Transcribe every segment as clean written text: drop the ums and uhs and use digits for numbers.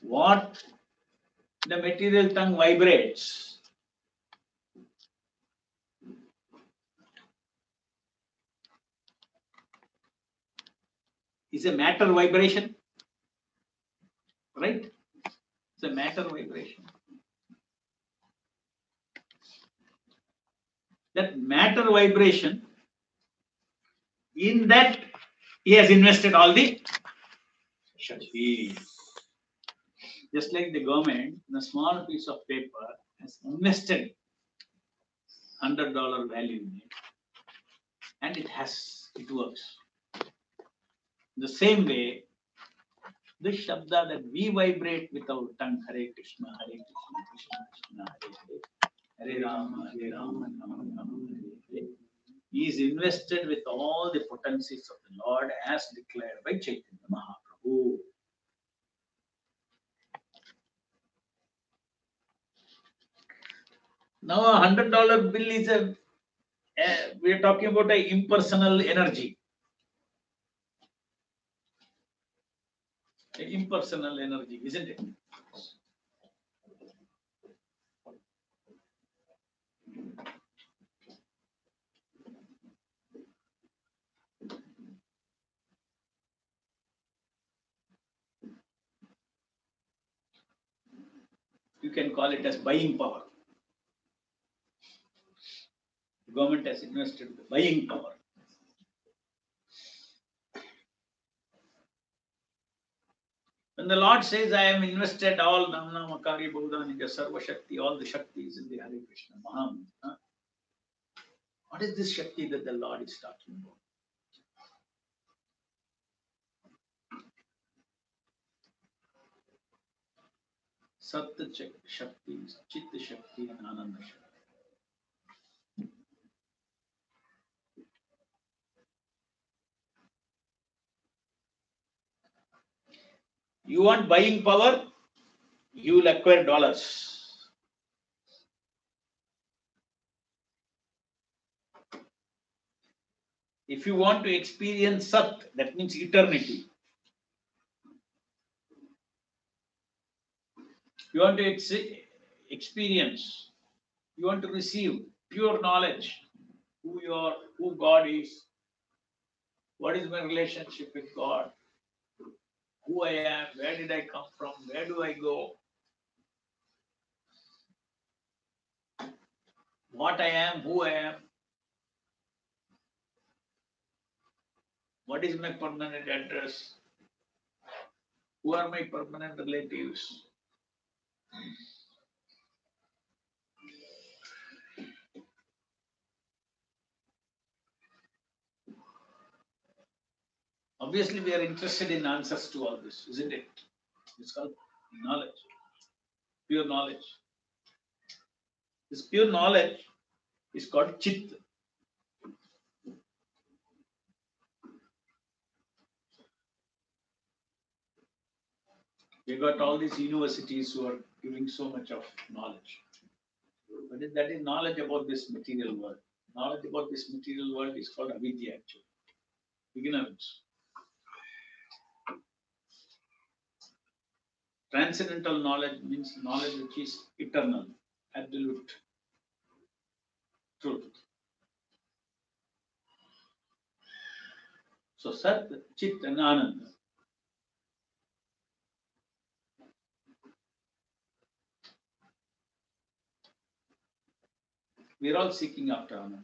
what the material tongue vibrates is a matter vibration, right? It's a matter vibration. That matter vibration, in that he has invested all the Shakti. Just like the government, in a small piece of paper has invested $100 value in it, and it works. The same way, this Shabda that we vibrate with our tongue, Hare Krishna, Krishna Krishna, Hare Rama, Rama Rama, Hare Hare, is invested with all the potencies of the Lord as declared by Chaitanya Mahaprabhu. Now, $100 bill is we are talking about an impersonal energy. Impersonal energy, isn't it? You can call it as buying power. The government has invested in the buying power. When the Lord says, I am invested all Namna Makari Bodha Nija Sarva Shakti, all the Shaktis in the Hare Krishna Mahamantra. What is this Shakti that the Lord is talking about? Satya Shakti, Chitta Shakti, and Ananda Shakti. You want buying power, you will acquire dollars. If you want to experience Sat, that means eternity. You want to experience, you want to receive pure knowledge, who you are, who God is, what is my relationship with God, who I am, where did I come from, where do I go, what I am, who I am, what is my permanent address, who are my permanent relatives. Obviously, we are interested in answers to all this, isn't it? It's called knowledge, pure knowledge. This pure knowledge is called Chit. We got all these universities who are giving so much of knowledge. But that is knowledge about this material world. Knowledge about this material world is called avidya actually. Ignorance. Transcendental knowledge means knowledge which is eternal, absolute truth. So Sat, Chit and Ananda. We are all seeking after Ananda.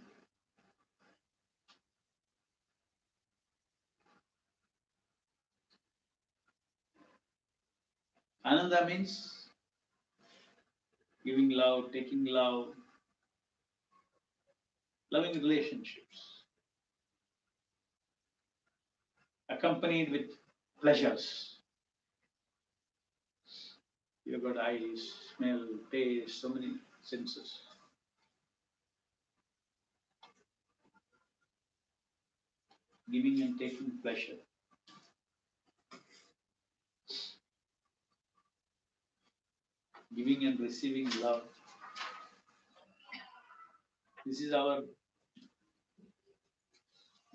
Ananda means giving love, taking love, loving relationships, accompanied with pleasures. You've got eyes, smell, taste, so many senses. Giving and taking pleasure. Giving and receiving love. This is our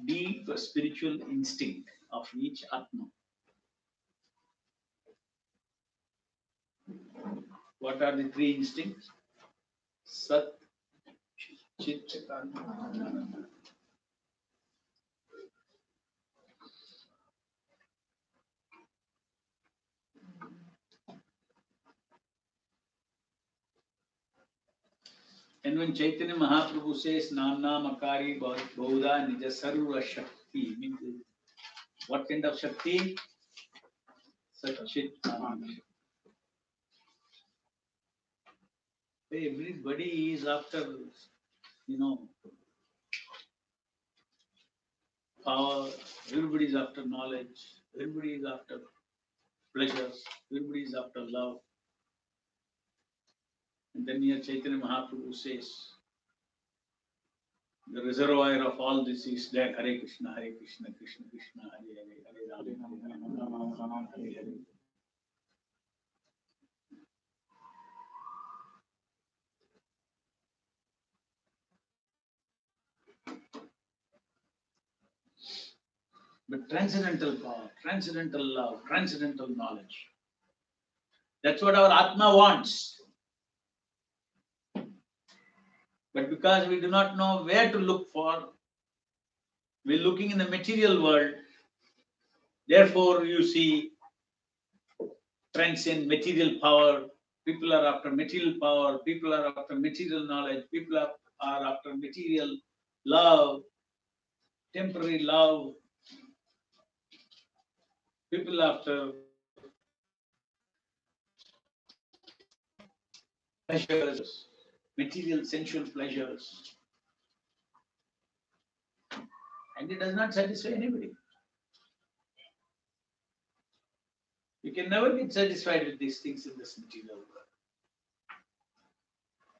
deep spiritual instinct of each Atma. What are the three instincts? Sat, Chit, Ananda. And when Chaitanya Mahaprabhu says Namna Makari Bauda Nija Sarva Shakti, means what kind of Shakti? Satchit Ananda. Everybody is after, power, everybody is after knowledge, everybody is after pleasures, everybody is after love. And then here Chaitanya Mahaprabhu says, the reservoir of all this is there. Hare Krishna, Krishna Krishna, Hare Hare, Hare Rama, Hare Rama, Hare Hare. But transcendental power, transcendental love, transcendental knowledge. That's what our Atma wants. But because we do not know where to look for, we're looking in the material world. Therefore, you see trends in material power. People are after material power. People are after material knowledge. People are after material love, temporary love. People after pleasures, material sensual pleasures. And it does not satisfy anybody. You can never get satisfied with these things in this material world.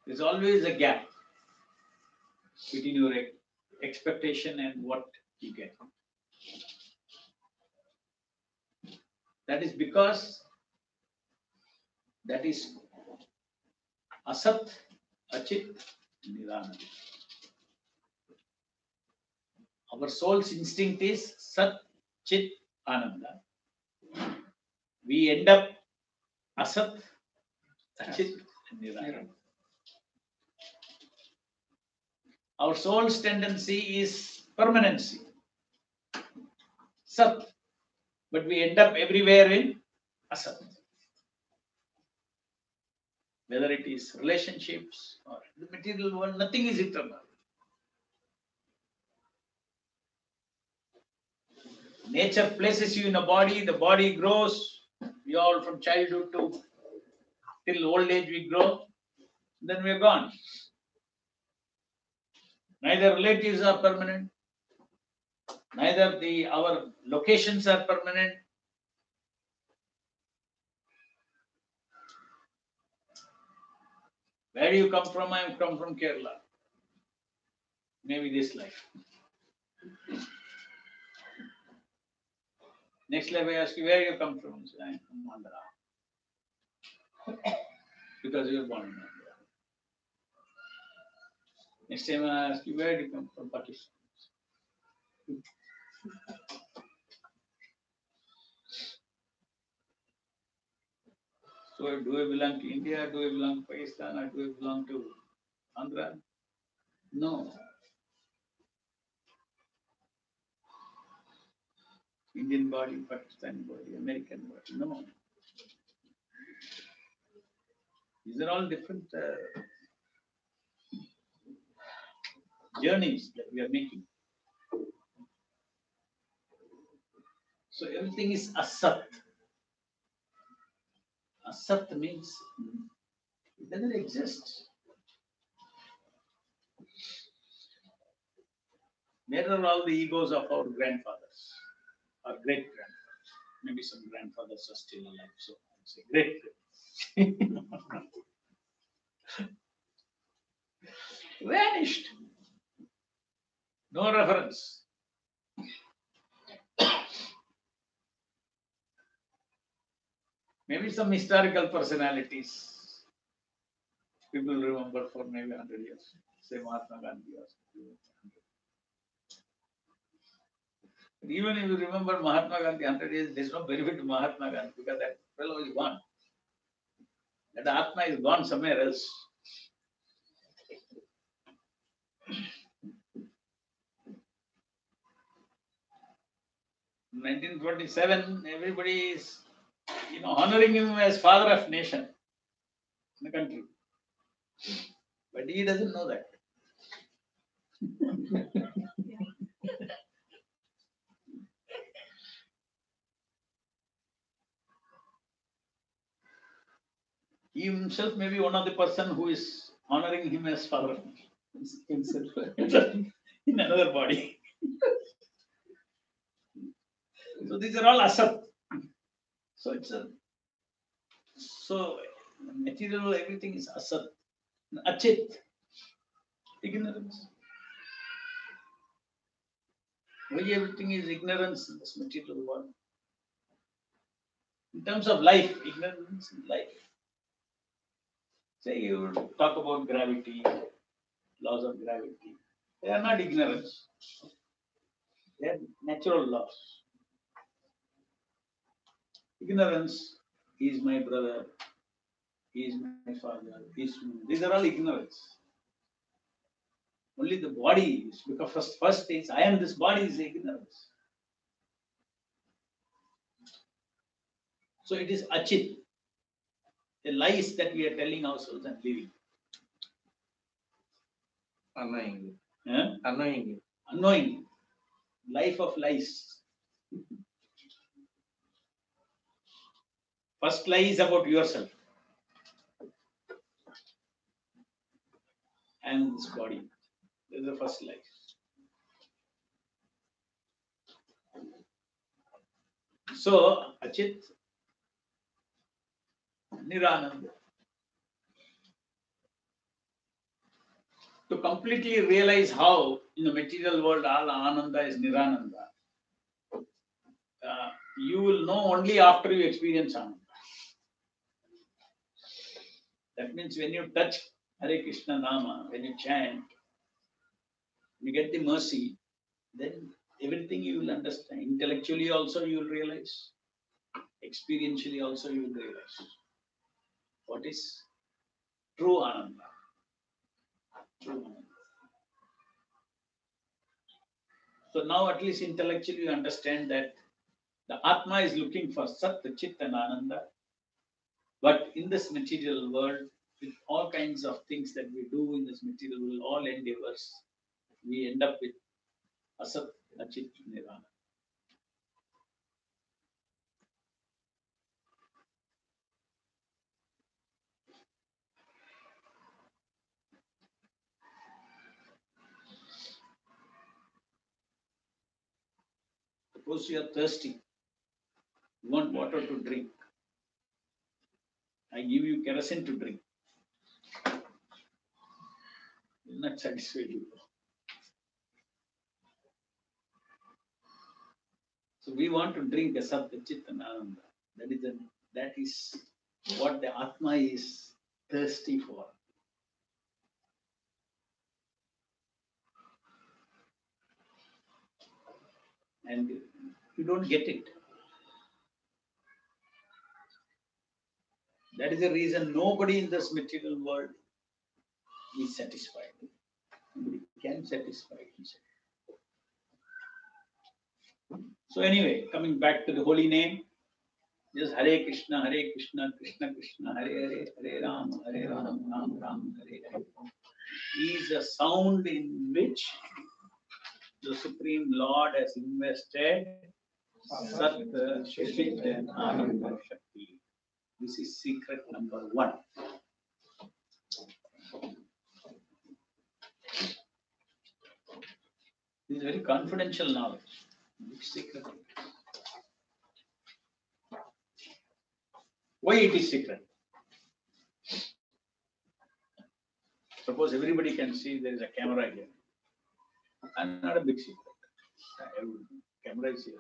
There's always a gap between your expectation and what you get. That is because that is Asat, Achit, Nirananda. Our soul's instinct is Sat, Chit, Ananda. We end up Asat, Achit, and Nirananda. Our soul's tendency is permanency, Sat, but we end up everywhere in Asat. Whether it is relationships or the material world, nothing is eternal. Nature places you in a body, the body grows. We all from childhood to till old age we grow, then we are gone. Neither relatives are permanent, neither our locations are permanent. Where do you come from? I come from Kerala. Maybe this life. Next life I ask you, where you come from? I say, I'm from Andhra. Because you were born in Andhra. Next time I ask you, where do you come from? Pakistan. So do I belong to India? Do I belong to Pakistan? Or do I belong to Andhra? No. Indian body, Pakistani body, American body. No. These are all different journeys that we are making. So everything is asat. Asat means it doesn't exist. Where are all the egos of our grandfathers, our great grandfathers? Maybe some grandfathers are still alive, so I'd say great. Vanished. No reference. Maybe some historical personalities people remember for maybe 100 years. Say Mahatma Gandhi or something. Even if you remember Mahatma Gandhi 100 years, there's no benefit to Mahatma Gandhi because that fellow is gone. That Atma is gone somewhere else. In 1947, everybody is, honoring him as father of nation in the country. But he doesn't know that. He himself may be one of the person who is honoring him as father of nation himself in another body. So these are all asat. So it's material, everything is asat, achit, ignorance. Why everything is ignorance in this material world? In terms of life, ignorance in life. Say you talk about gravity, laws of gravity. They are not ignorance. They are natural laws. Ignorance, he is my brother, he is my father, these are all ignorance. Only the body is, because first is I am this body is ignorance. So it is achit, the lies that we are telling ourselves and living. Annoying. Yeah? Annoying. Life of lies. First lie is about yourself and this body. This is the first lie. So, Achit, Nirananda. To completely realize how in the material world all Ananda is Nirananda, you will know only after you experience Ananda. That means when you touch Hare Krishna Nama, when you chant, you get the mercy, then everything you will understand. Intellectually also you will realize, experientially also you will realize what is true Ananda. True Ananda. So now at least intellectually you understand that the Atma is looking for Sat, Chit and Ananda. But in this material world, with all kinds of things that we do in this material world, all endeavors, we end up with Asat, Achit, Nirvana. Suppose you are thirsty, you want water to drink. I give you kerosene to drink. It will not satisfy you. So we want to drink Asat, Chit and Ananda. That is what the Atma is thirsty for. And you don't get it. That is the reason nobody in this material world is satisfied. Nobody can satisfy himself. So anyway, coming back to the holy name, just Hare Krishna, Krishna Krishna, Hare Hare, Hare Ram, Ram Ram, Hare Hare. Is a sound in which the Supreme Lord has invested Sat, Chit and Ananda Shakti. This is secret number 1. This is very confidential knowledge. Which secret? Why it is secret? Suppose everybody can see there is a camera here. I'm not a big secret. Camera is here.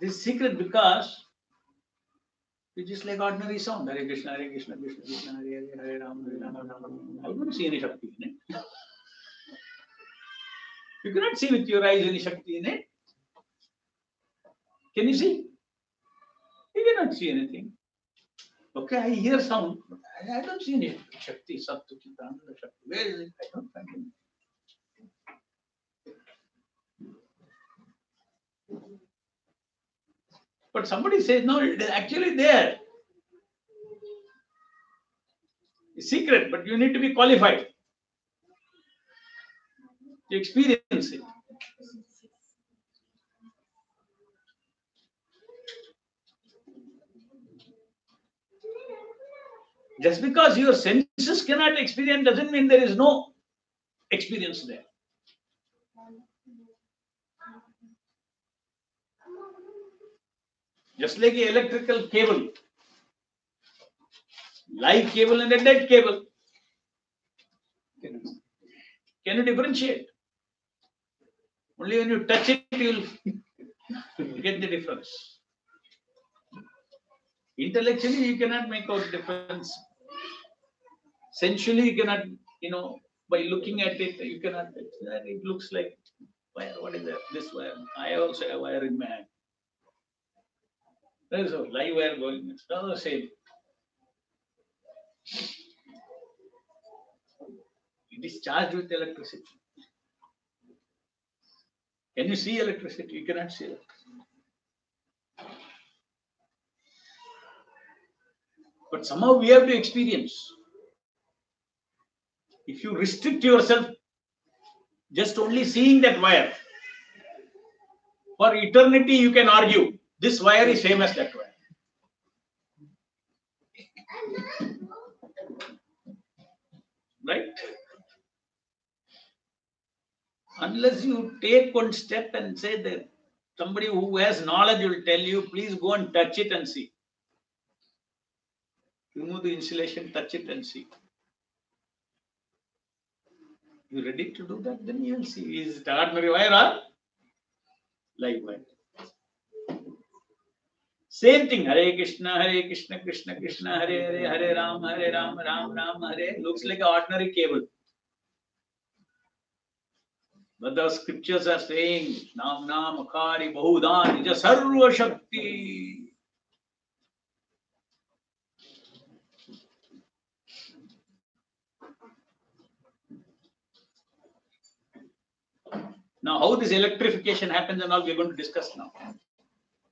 This is secret because it's just like ordinary sound. Hare Krishna, Krishna Krishna, Hare Hare, Hare Ram, Ram. I don't see any Shakti in it. You cannot see with your eyes any Shakti in it. Can you see? cannot see anything. Okay, I hear sound, but I don't see any Shakti, Sattu, Chitananda, Shakti. Where is it? I don't find it. But somebody says, no, it is actually there. It's secret, but you need to be qualified to experience it. Just because your senses cannot experience doesn't mean there is no experience there. Just like an electrical cable, live cable and a dead cable. Can you differentiate? Only when you touch it, you'll get the difference. Intellectually, you cannot make out difference. Sensually, you cannot, by looking at it, you cannot. It looks like wire. What is that? This wire. I also have wire in my hand. There is a live wire going. It's not the same. It is charged with electricity. Can you see electricity? You cannot see electricity. But somehow we have to experience. If you restrict yourself just only seeing that wire, for eternity you can argue this wire is same as that wire. Right? Unless you take one step and say that somebody who has knowledge will tell you, please go and touch it and see. Remove the insulation, touch it and see. You ready to do that? Then you will see. Is it ordinary wire or live wire? Same thing. Hare Krishna, Krishna Krishna, Hare Hare, Hare Ram, Ram Ram, Hare. Looks like an ordinary cable. But the scriptures are saying, Nam Nam Akari Bahudan Nija Sarva Shakti. Now, how this electrification happens and all, we are going to discuss now.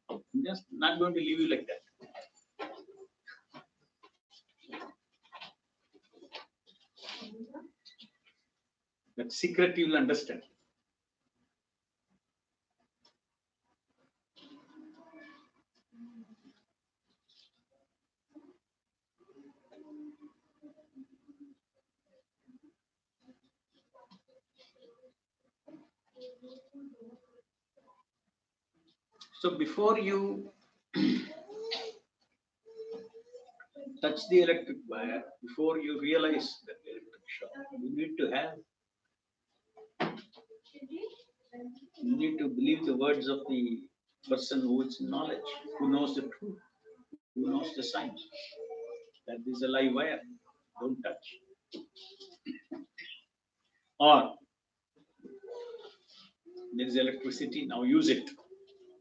I'm just not going to leave you like that. That secret you will understand. So before you touch the electric wire, before you realize that electric shock, you need to believe the words of the person who is in knowledge, who knows the truth, who knows the science. That this is a live wire. Don't touch. Or there is electricity, now use it.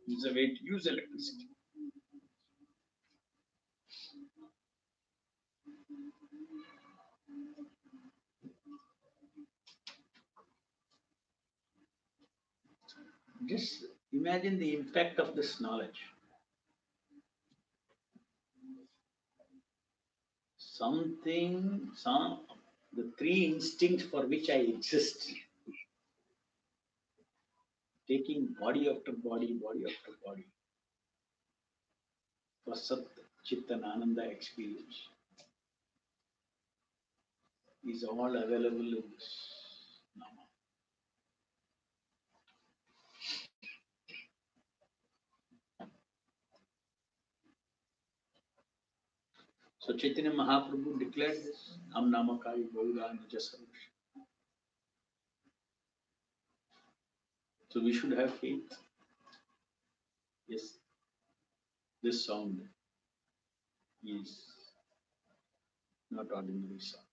It's a way to use electricity. Just imagine the impact of this knowledge. The three instincts for which I exist, taking body after body, body after body, for Sat Chit and Ananda experience, is all available in this Nama. So Chaitanya Mahaprabhu declared this, Nam Namakari Bauda Nija Sarvasha. So we should have faith. Yes, this sound is not ordinary sound.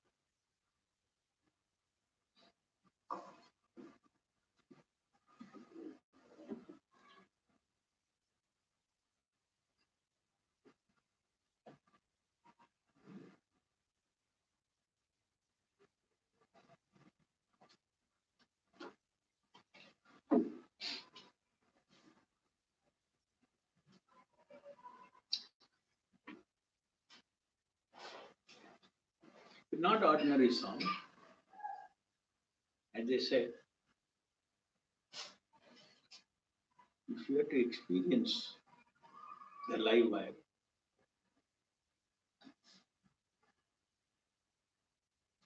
not ordinary sound. As I said, if you have to experience the live wire,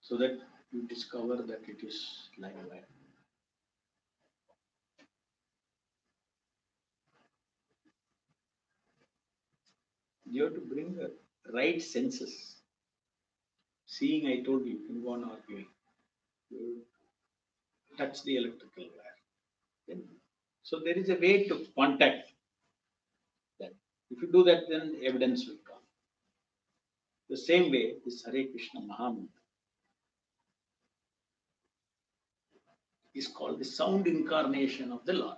so that you discover that it is live wire. You have to bring the right senses. Seeing, I told you can go on arguing. You touch the electrical wire. Then, so there is a way to contact that. If you do that, then evidence will come. The same way, this Hare Krishna Mahamantra is called the sound incarnation of the Lord.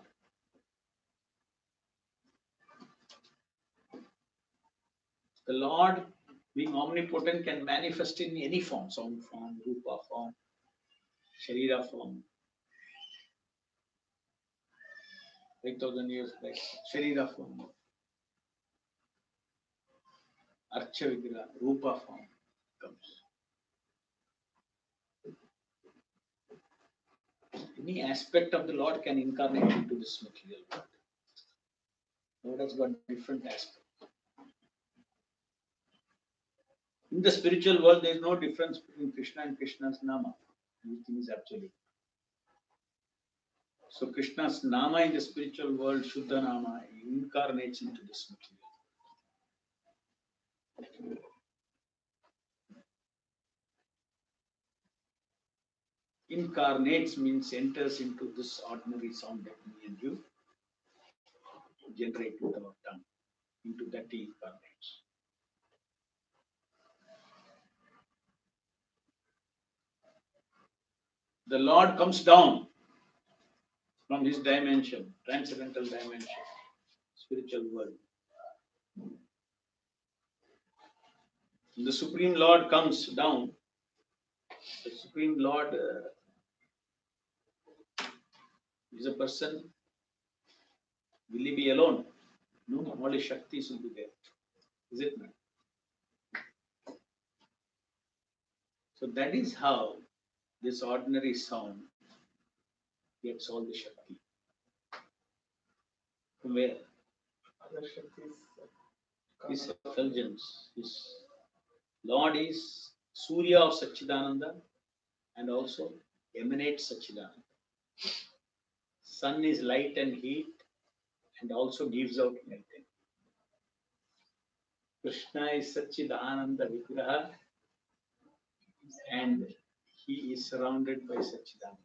The Lord, being omnipotent, can manifest in any form, sound form, rupa form, sharira form. 5,000 years back, sharira form, archa vigraha, rupa form comes. Any aspect of the Lord can incarnate into this material world. Lord has got different aspects. In the spiritual world, there is no difference between Krishna and Krishna's Nama. Everything is absolute. So Krishna's Nama in the spiritual world, Shuddha Nama, incarnates into this material. Incarnates means enters into this ordinary sound that me and you generate with our tongue. Into that he incarnates. The Lord comes down from his dimension, transcendental dimension, spiritual world. The Supreme Lord comes down. The Supreme Lord is a person. Will he be alone? No, all his Shaktis will be there. Is it not? So that is how this ordinary sound gets all the Shakti. From where? Other Shaktis. His effulgence. His Lord is Surya of Satchidananda and also emanates Satchidananda. Sun is light and heat and also gives out light. Krishna is Satchidananda Vigraha and he is surrounded by Satchidananda.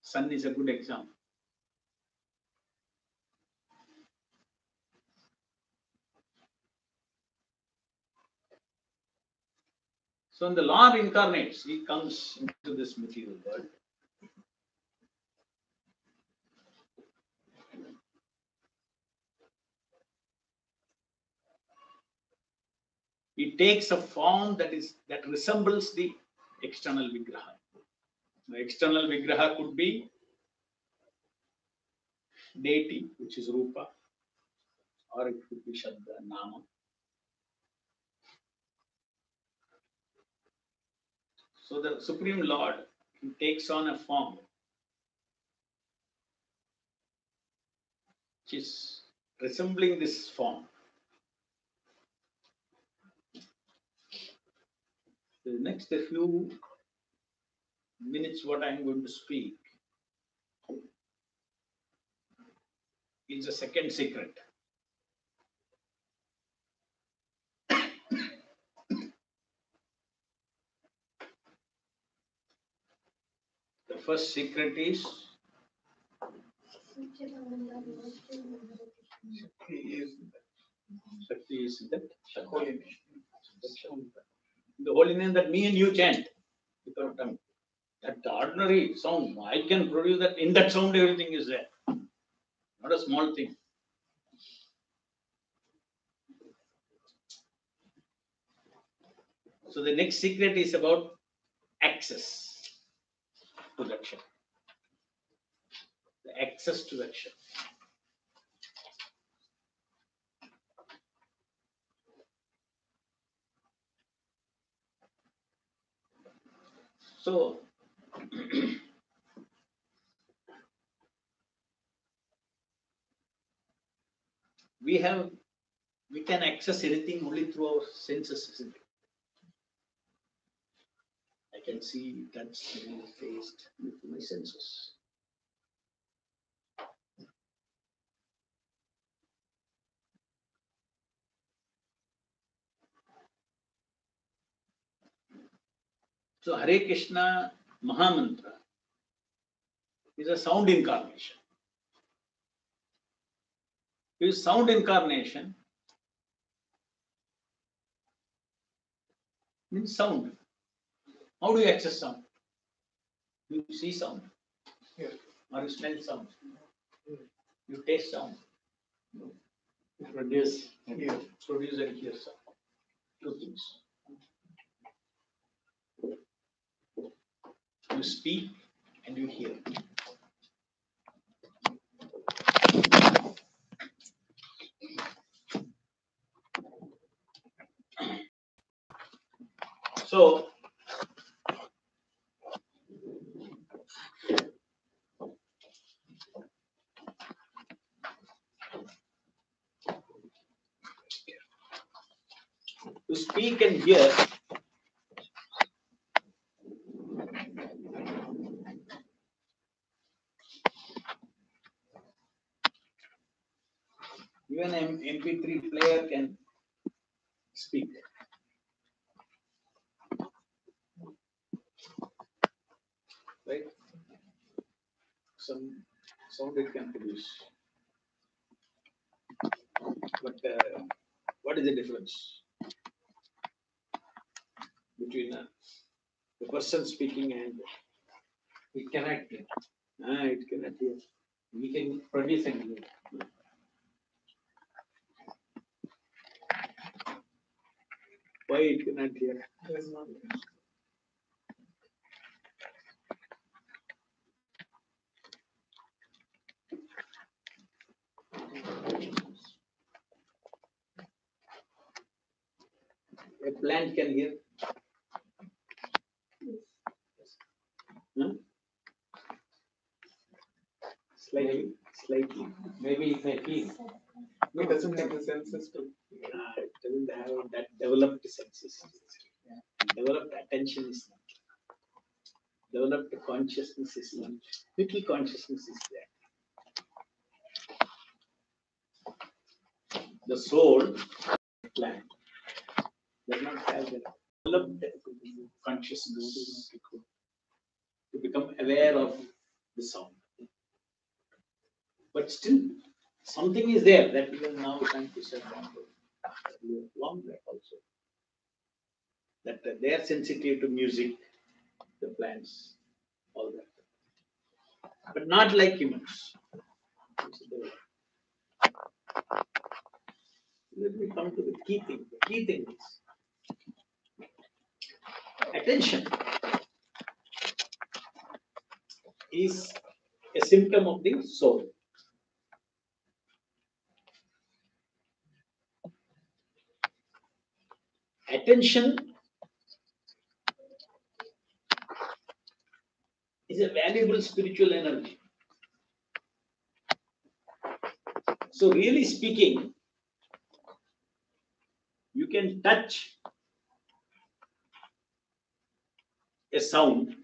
Sun is a good example. So when the Lord incarnates, he comes into this material world. He takes a form that resembles the external Vigraha. The external Vigraha could be deity, which is Rupa, or it could be Shabda, Nama. So the Supreme Lord, he takes on a form which is resembling this form. The next few minutes, what I am going to speak is the second secret. The first secret is Shakti is that holiness. The holiness that me and you chant with our tongue. That ordinary sound, I can produce that. In that sound, everything is there. Not a small thing. So the next secret is about access to that Shakti. The access to that Shakti. So we can access anything only through our senses, isn't it? I can see, touch, smell, taste with my senses. So Hare Krishna Mahamantra is a sound incarnation. His sound incarnation means sound. How do you access sound? You see sound, Here. or you smell sound, you taste sound, you Produce here. produce and hear sound. Two things. You speak and you hear. So to speak and hear, even an MP3 player can speak. Right? Some sound it can produce. But what is the difference between the person speaking and We cannot hear. it cannot hear? We can produce and hear. Why it cannot hear? There is no. A plant can hear. Huh? Slightly. Maybe it may feel. No, It doesn't have the senses to. it doesn't have that developed senses. Developed attention is not. Developed consciousness is not. Little consciousness is there. The soul plant does not have the developed consciousness to become aware of the sound. But still, something is there that we are now trying to set down. Long back also. That they are sensitive to music, the plants, all that. But not like humans. Let me come to the key thing. The key thing is attention is a symptom of the soul. Attention is a valuable spiritual energy. So, really speaking, you can touch a sound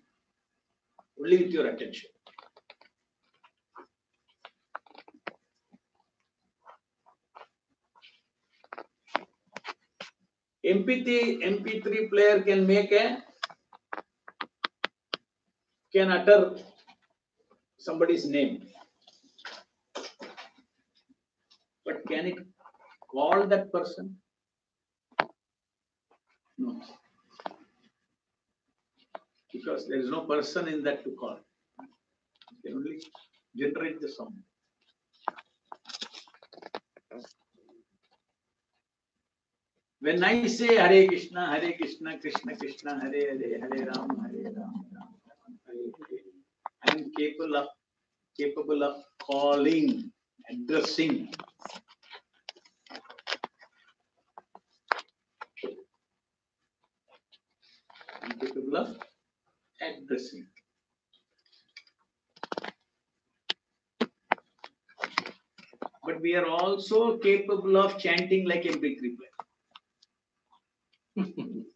only with your attention. MP3 player can utter somebody's name, but can it call that person? No, because there is no person in that to call. You can only generate the sound. When I say Hare Krishna, Krishna Krishna, Hare Hare, Hare Ram, Hare Ram, I am capable of calling, addressing. I'm capable of pressing. But we are also capable of chanting like MP3 player.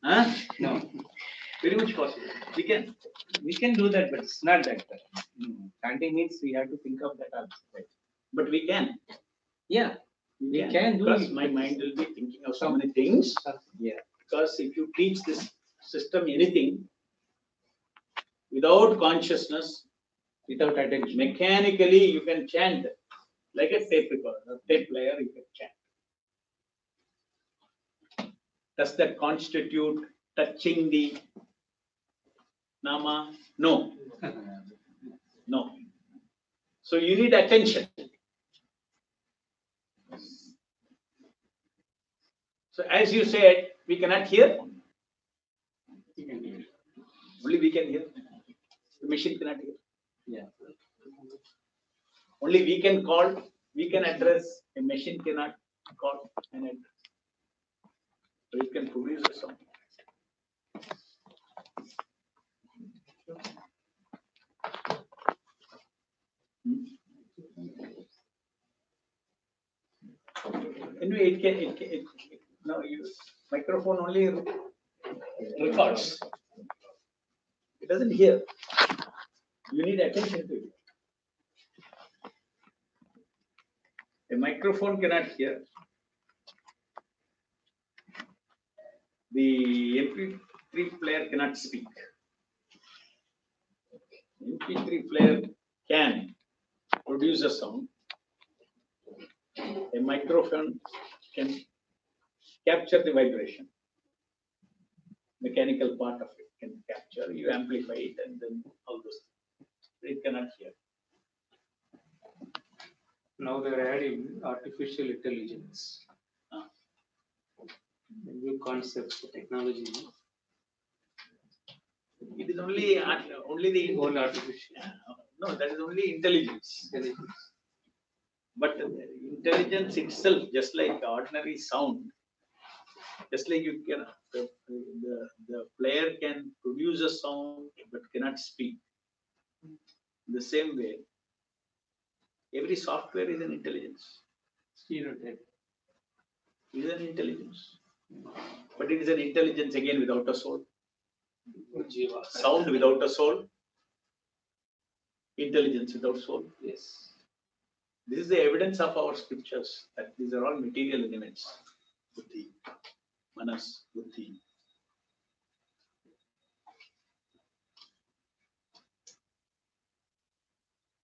Huh? No, Very much possible. We can. we can do that, but it's not that. Chanting means we have to think of that also. Right? But we can. Yeah, we can do because it. my mind will be thinking of so many things. Yeah. Because if you teach this system anything without consciousness, Without attention. mechanically you can chant like a tape recorder, tape player, you can chant. Does that constitute touching the nama? No. No. So you need attention. So as you said, we cannot hear. Only we can hear. The machine cannot hear. Yeah. Only we can call, we can address. A machine cannot call and address. So it can produce a sound. Anyway, no, microphone only records. It doesn't hear. You need attention to it. A microphone cannot hear. The MP3 player cannot speak. MP3 player can produce a sound. A microphone can capture the vibration. Mechanical part of it can capture. You amplify it and then all those things. It cannot hear. Now they're adding artificial intelligence. The new concept, the technology. It is only the All artificial. no, that is only intelligence. But intelligence itself, just like ordinary sound, just like you can, the player can produce a sound but cannot speak. The same way, every software is an intelligence. Stereotype. It is an intelligence. But it is an intelligence again without a soul. Jiva. Sound without a soul. Intelligence without soul. Yes. This is the evidence of our scriptures that these are all material elements. Buddhi, manas, buddhi.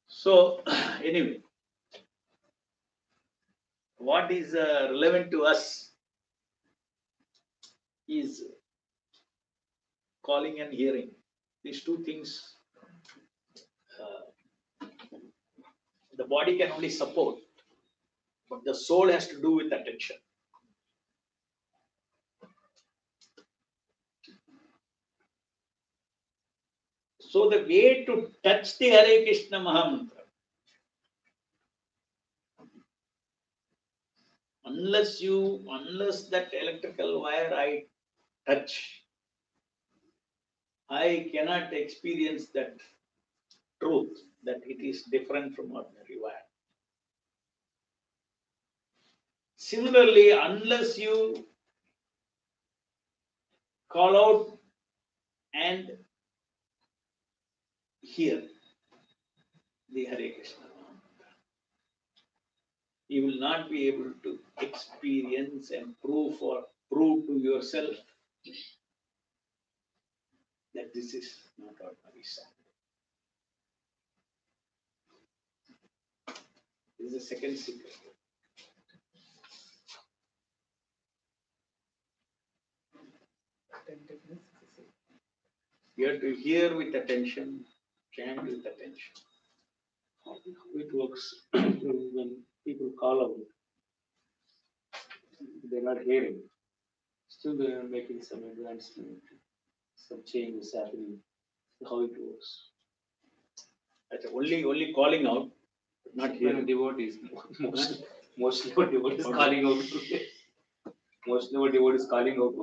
So, anyway, what is relevant to us is calling and hearing. These two things, the body can only support, but the soul has to do with attention. So the way to touch the Hare Krishna Mahamantra, unless that electrical wire I touch, I cannot experience that truth that it is different from ordinary wire. Similarly, unless you call out and hear the Hare Krishna Mahamantra, you will not be able to experience and prove to yourself that this is not ordinary sound. This is the second secret. You have to hear with attention, chant with attention. How it works when people call out, they're not hearing. Still, they are making some advancement, some change is happening. How it works. That's only calling out, but not When hearing. devotees, mostly our devotees calling out. Mostly our devotees calling out.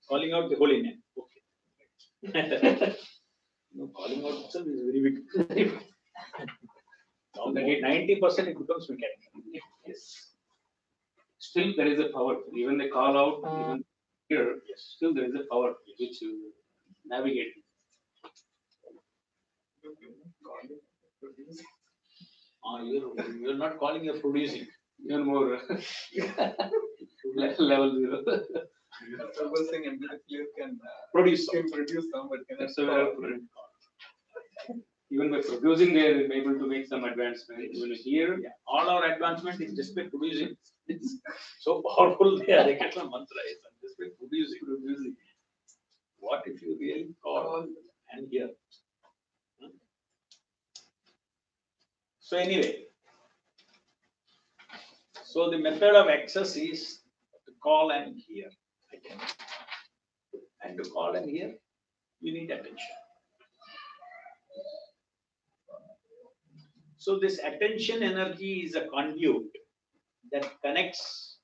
Calling out the holy name. Okay. Calling out itself is very big. Now 90% it becomes mechanical. Yes. Still there is a power. Even they call out, even here, still there is a power which you navigate. You're not calling, you're producing. Even more level 0. Supposing MPP can Produce produce some, but cannot That's a very even by producing, they are able to make some advancement. Even here, Yeah. All our advancement is just by producing. It's so powerful there. They get some mantra is just by producing. What if you really call and hear? So anyway, so the method of access is to call and hear. And to call and hear, you need attention. So this attention energy is a conduit that connects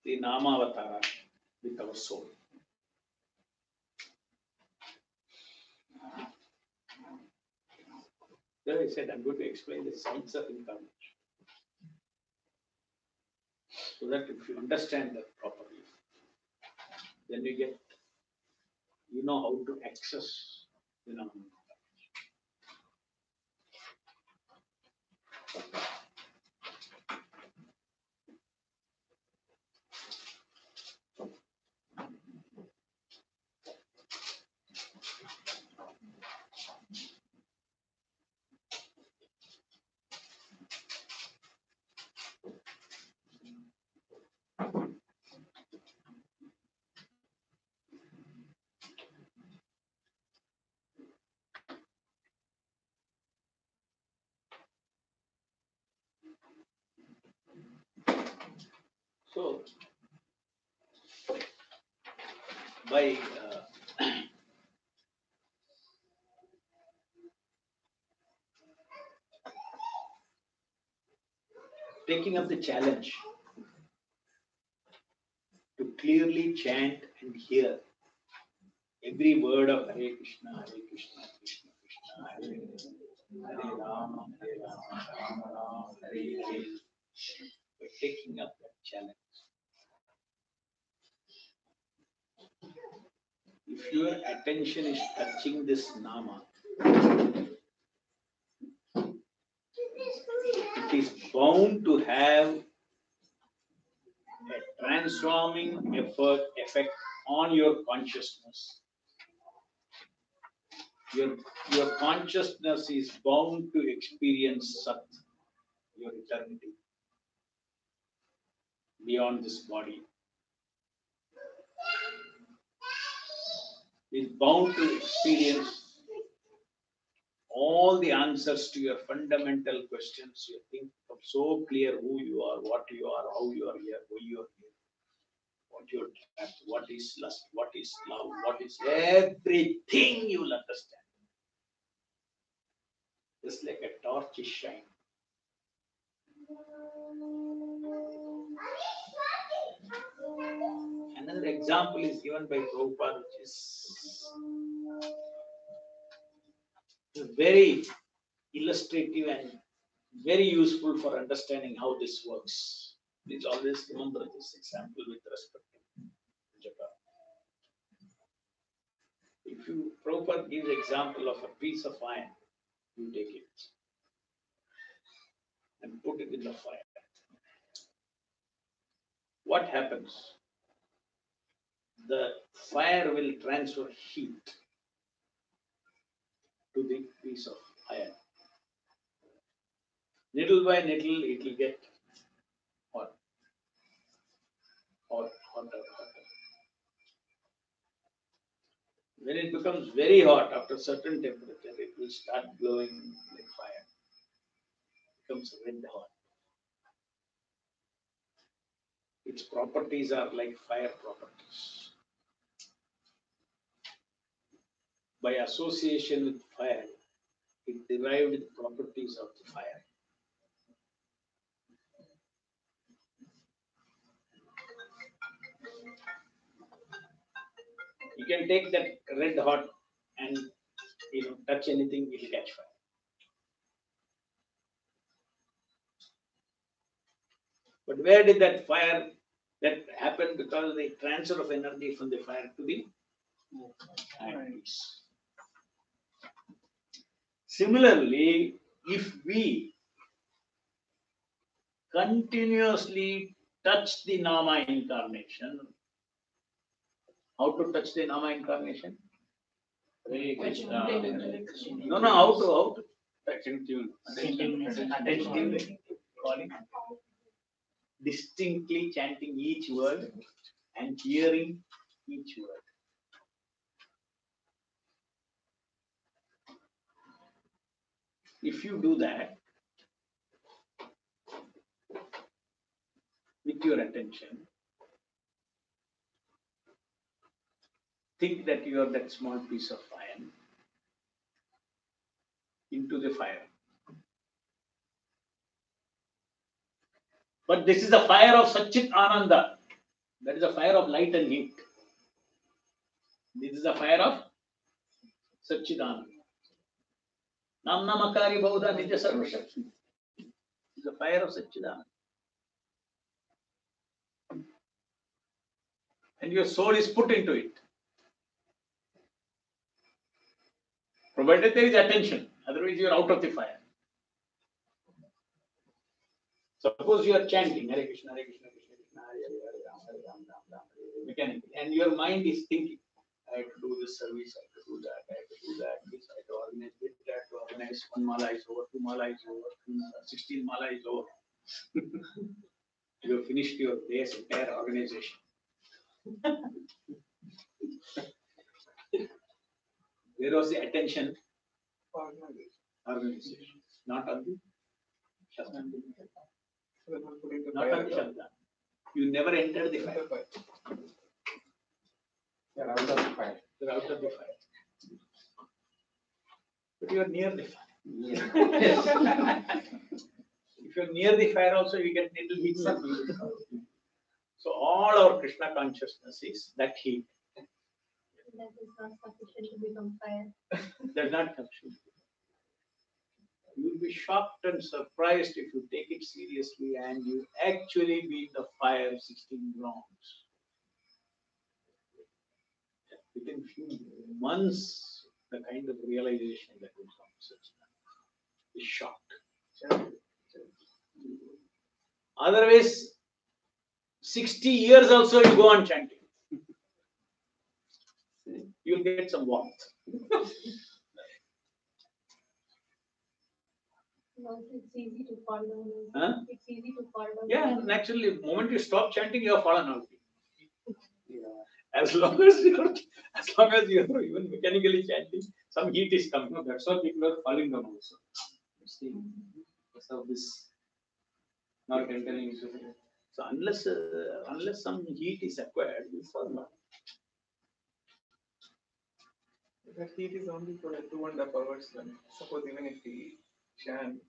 the Namavatara with our soul. There I said I'm going to explain the science of incarnation. So that if you understand that properly, then you know how to access the Namavatara. So, by taking up the challenge to clearly chant and hear every word of Hare Krishna, Krishna Krishna, Hare Hare, Hare Rama, Rama Rama, Hare Hare. By taking up that challenge. If your attention is touching this Nama, it is bound to have a transforming effect on your consciousness. Your consciousness is bound to experience Sat, your eternity, beyond this body. Is bound to experience all the answers to your fundamental questions. You think of so clear who you are, what you are, how you are here, why you are here, what your trapped, what is lust, what is love, what is everything you will understand. Just like a torch is shining. Another example is given by Prabhupada, which is very illustrative and very useful for understanding how this works. Please always remember this example with respect to Japa. If you Prabhupada gives example of a piece of iron, you take it and put it in the fire. What happens? The fire will transfer heat to the piece of iron. Little by little, it will get hot, hotter. When it becomes very hot, after certain temperature, it will start glowing like fire. It becomes red hot. Its properties are like fire properties. By association with fire, it derived the properties of the fire. You can take that red hot and touch anything, it will catch fire. But where did that fire that happen? Because of the transfer of energy from the fire to the handpiece. Similarly, if we continuously touch the Nama incarnation, how to touch the Nama incarnation? No, how to Attentive. calling, distinctly chanting each word and hearing each word. If you do that with your attention, think that you are that small piece of iron into the fire. But this is the fire of Satchit Ananda. That is the fire of light and heat. This is the fire of Satchit Ananda. Namna Makari Bauda Nitya Sarvashakti. This is the fire of Satchit Ananda. And your soul is put into it. Provided there is attention, otherwise you are out of the fire. Suppose you are chanting Hare Krishna, Hare Krishna, Krishna Krishna, Hare Hare, Hare Ram, Hare Ram, Ram Ram, Hare Hare, mechanically, and your mind is thinking, I have to do this service, I have to do that, I have to do that, this, I have to organize this, I have to organize, one mala is over, two mala is over, 16 mala is over. You have finished your day's entire organization. Where was the attention? Organization. Not on the Shabda. Not on the Shabda. You never entered the fire. You're out of the fire. You're out of the fire. But you are near the fire. If you're near the fire also, you get little heat. So all our Krishna consciousness is that heat. That is not sufficient to become fire. Does not sufficient. You will be shocked and surprised if you take it seriously and you actually be in the fire 16 rounds. Within few months, the kind of realization that will come is shocked. Otherwise, 60 years also you go on chanting. You'll get some warmth. Also, it's easy to fall down. Huh? It's easy to fall down. Yeah, naturally, the moment you stop chanting, you have fallen out. Yeah. As long as you're even mechanically chanting, some heat is coming. No, that's why people are falling down also. See, because of this not entering into the. So unless some heat is acquired, you fall down. That heat is only for 2.5 hours. Then suppose even if we chant,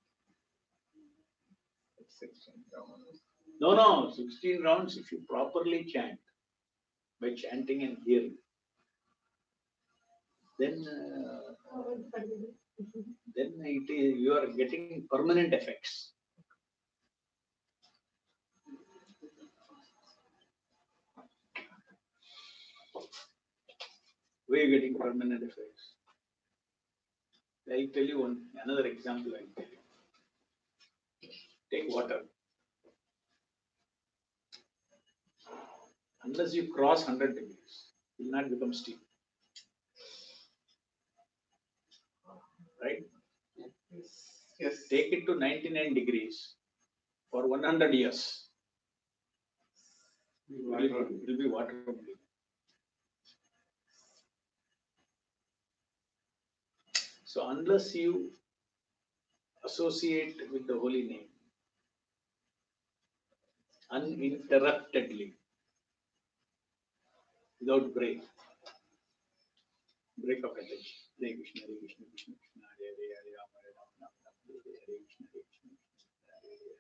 it's 16 rounds. No, 16 rounds if you properly chant by chanting and hearing, then it is you are getting permanent effects. Where are you getting permanent effects? I'll tell you another example. I'll tell you. Take water. Unless you cross 100 degrees, it will not become steam. Right? Yes. Take it to 99 degrees for 100 years. It will be water only. So unless you associate with the holy name uninterruptedly, without break of attention. Hare Krishna, Hare Krishna, Krishna Krishna, Hare Hare, Hare Ram, Hare Ram, Ram Ram, Hare Hare, Hare Krishna, Hare Krishna, Hare Hare, Hare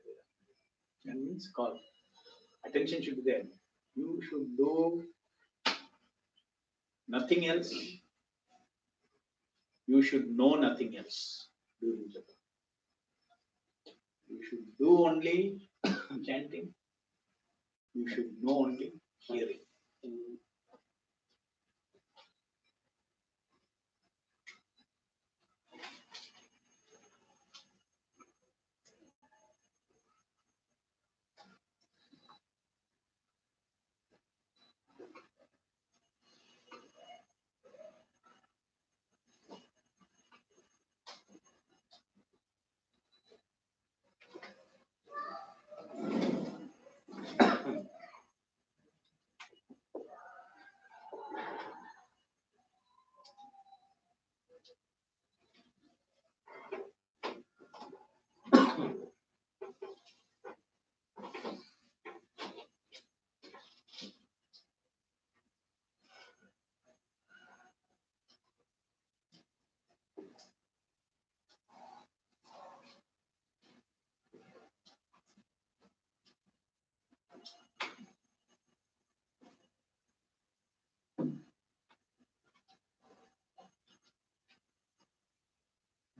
Ram. That means call. Attention should be there. You should do nothing else. You should know nothing else during japa. You should do only chanting. You should know only hearing.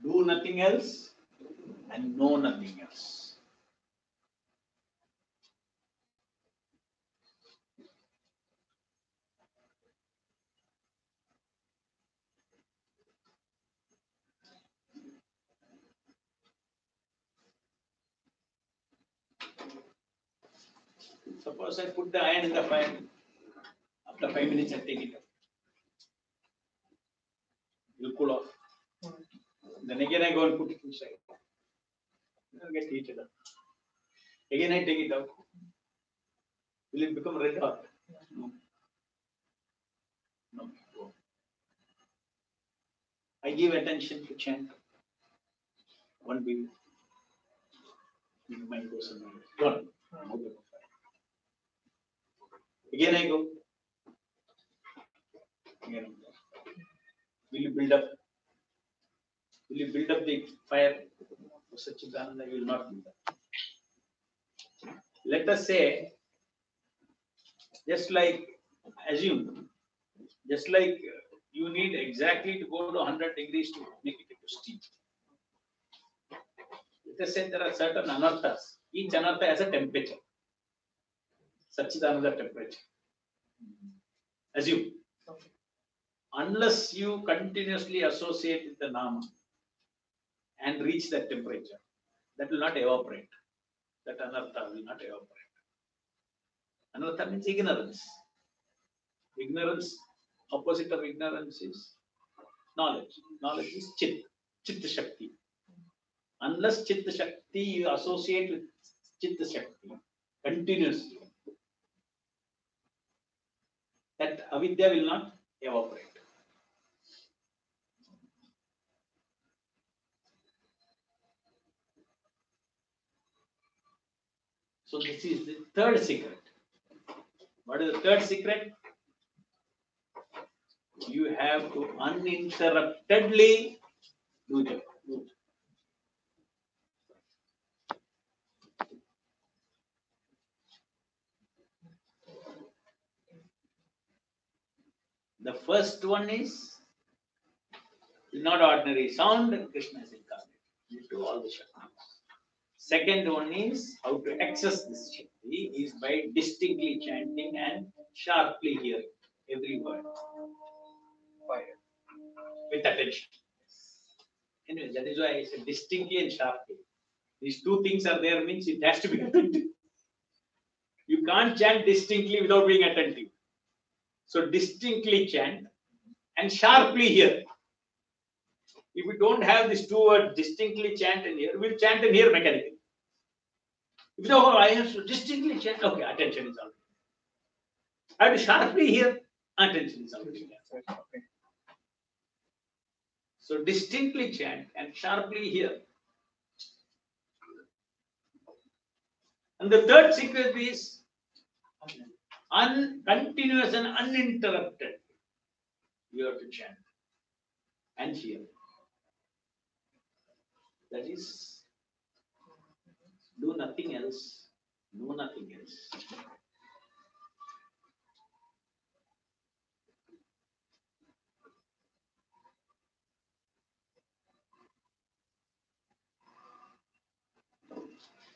Do nothing else and know nothing else. Suppose I put the iron in the fire. After 5 minutes, I take it out. It will cool off. Then again, I go and put it inside. It will get heated up. Again, I take it out. Will it become red hot? No. No. I give attention to chant. One beat. Mind goes somewhere. Gone. Again, I go. Again, I go. Will you build up? Will you build up the fire of Satchidananda? You will not build up. Let us say, just like, assume, just like you need exactly to go to 100 degrees to make it into steam. Let us say there are certain anarthas. Each anartha has a temperature. Satchidananda temperature. Assume. Unless you continuously associate with the Nama and reach that temperature, that will not evaporate. That anartha will not evaporate. Anartha means ignorance. Ignorance, opposite of ignorance is knowledge. Knowledge is chit, chitta shakti. Unless chitta shakti you associate with chitta shakti continuously, that avidya will not evaporate. So this is the third secret. What is the third secret? You have to uninterruptedly do japa. The first one is not ordinary sound, Krishna is incarnate into all the Shaktis. Second one is how to access this Shakti is by distinctly chanting and sharply hearing every word. Fire. With attention. Anyway, that is why I said distinctly and sharply. These two things are there means it has to be attentive. You can't chant distinctly without being attentive. So distinctly chant and sharply hear. If we don't have these two words, distinctly chant and hear, we'll chant and hear mechanically. If you know, I have to distinctly chant, okay, attention is already. I have to sharply hear, attention is already there. Okay. So distinctly chant and sharply hear. And the third secret is continuous and uninterrupted. You have to chant and hear. That is, do nothing else, know nothing else.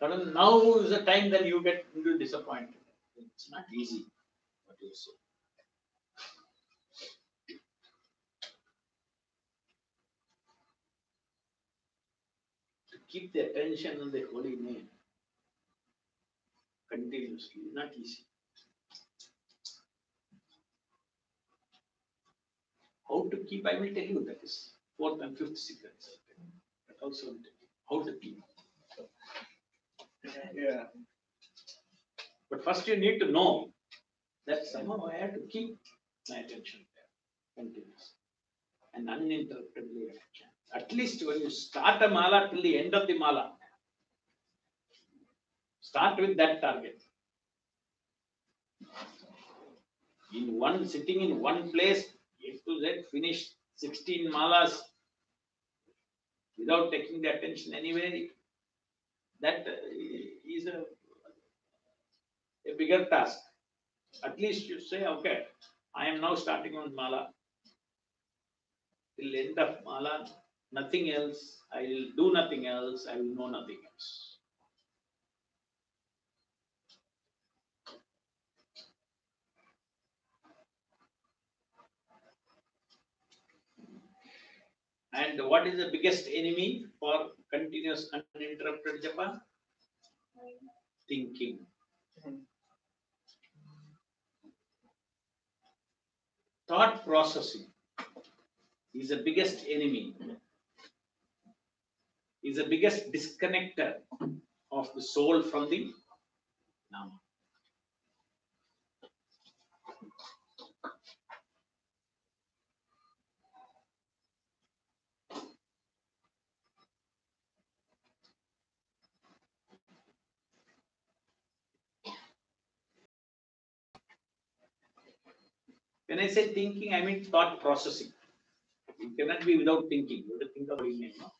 Suddenly now is the time that you get into disappointment. It's not easy. What you say. To keep the attention on the holy name continuously, not easy. How to keep, I will tell you, that is fourth and fifth secrets. But also I'll tell you how to keep. Yeah. But first you need to know that somehow I have to keep my attention there continuously and uninterruptedly if I can. At least when you start a mala till the end of the mala, start with that target. In one sitting in one place, A to Z, finish 16 malas without taking the attention anywhere. That is a bigger task. At least you say, okay, I am now starting on mala. Till end of mala, nothing else. I will do nothing else. I will know nothing else. And what is the biggest enemy for continuous uninterrupted japa? Thinking. Thought processing is the biggest enemy, is the biggest disconnector of the soul from the Nama. When I say thinking, I mean thought processing. You cannot be without thinking. You have to think of your name. No?